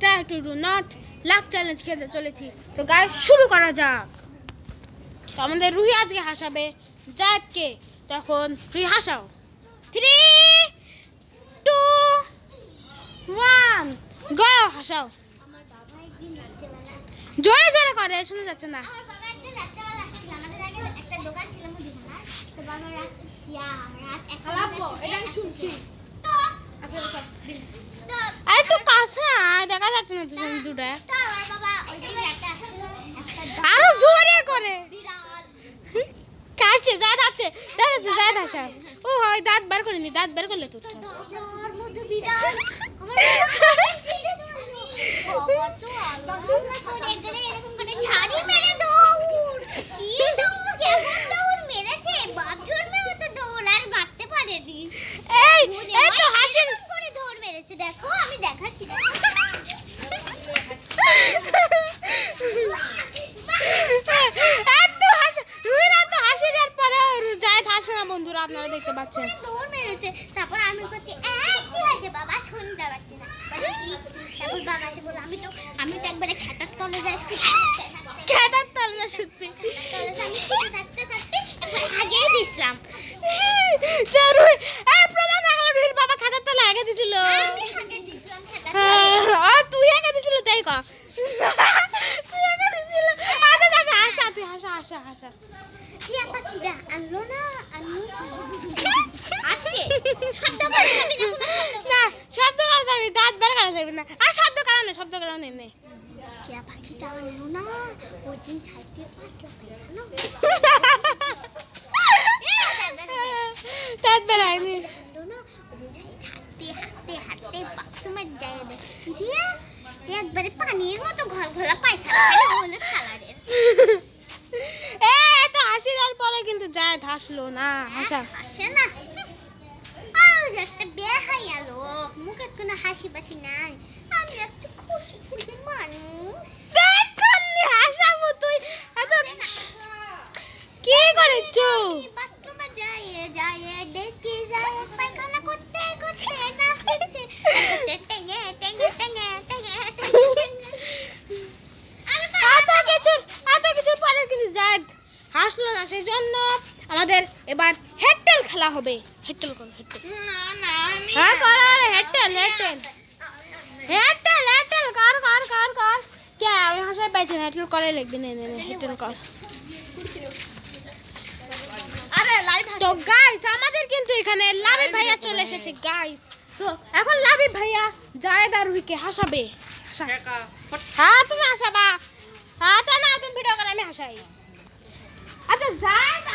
Try to do not lakh challenge খেলতে চলেছি। তো গাইস শুরু করা যাক। তো আমাদের রুহি আজকে হাসাবে জায়েদকে। তখন রুহি হাসাও। 3 2 1 গো হাসাও। জোরে জোরে করে শোনা যাচ্ছে না। একটু কাছে দেখা যাচ্ছে না দুটা। আরো জোরে করে কাছে জায়েদ আছে জায়েদ হাসা। ও হয় দাঁত বার করে নি, দাঁত বার করলে তো দেখো আমি দেখাচ্ছি। বন্ধুরা আপনারা দেখতে পাচ্ছেন দৌড় মেরেছে। তারপর আমি করছি কি হয়েছে বাবা শুনতে পাচ্ছি না। তারপর বাবা এসে বলল আমি তো একবারে খেতার তলে যাই খেতার তলে শুনতে আমি থাকতে থাকতে একবার আগে দিছিলাম। প্রমাণ আগলা রুহির বাবা খেতার তলে আগে দিছিল। আমি আগে দিছিলাম তুই আগে দিছিল তাই ক তুই আগে দিছিল। আচ্ছা হাসা তুই হাসা টিয়া পাখিটা আনলো না আছে শব্দ করে যাবি না শব্দ করা যাবে দাঁত বের করা যাবে না। আর শব্দ করা নেই টিয়া পাখিটা আনলো না ওই দিন সাইডে পাতলা পায়খানা দাঁত বের হয়নি আনলো না ওই দিন সাইডে হাঁটতে বাথরুমের জায়গা দিয়ে একবারে পানির মতো ঘোলা পায়খানা হলুদ কালারের। হাসির পরে কিন্তু জায়েদ হাসলো না। হাসে না আর একটা বেহাইয়া লোক মুখে কোনো হাসি বাসি নাই। আমি একটা খুশি মানুষ। দেখনি হাসাবো তুই এত কি করেছো? বাথরুমে যাই দেখি যায় পায়খানা করতে নাচছে টেঙ্গে এত কিছু পরে কিন্তু জায়েদ হাসলো না। সেই জন্য আমাদের এবার হেডটেল খেলা হবে। হেডটেল কর হ্যাঁ কর হেডটেল কর কে আমি হাসাই পাইছি না। হেডটেল করে লিখবি নে হেডটেল কর। তো গাইস আমাদের কিন্তু এখানে লাবিব ভাইয়া চলে এসেছে গাইস। তো এখন লাবিব ভাইয়া জায়েদ আর রুহিকে হাসাবে। হ্যাঁ তুমি হাসাবা। হ্যাঁ তা না তুমি ভিডিও করে আমি হাসাই। আচ্ছা জায়েদ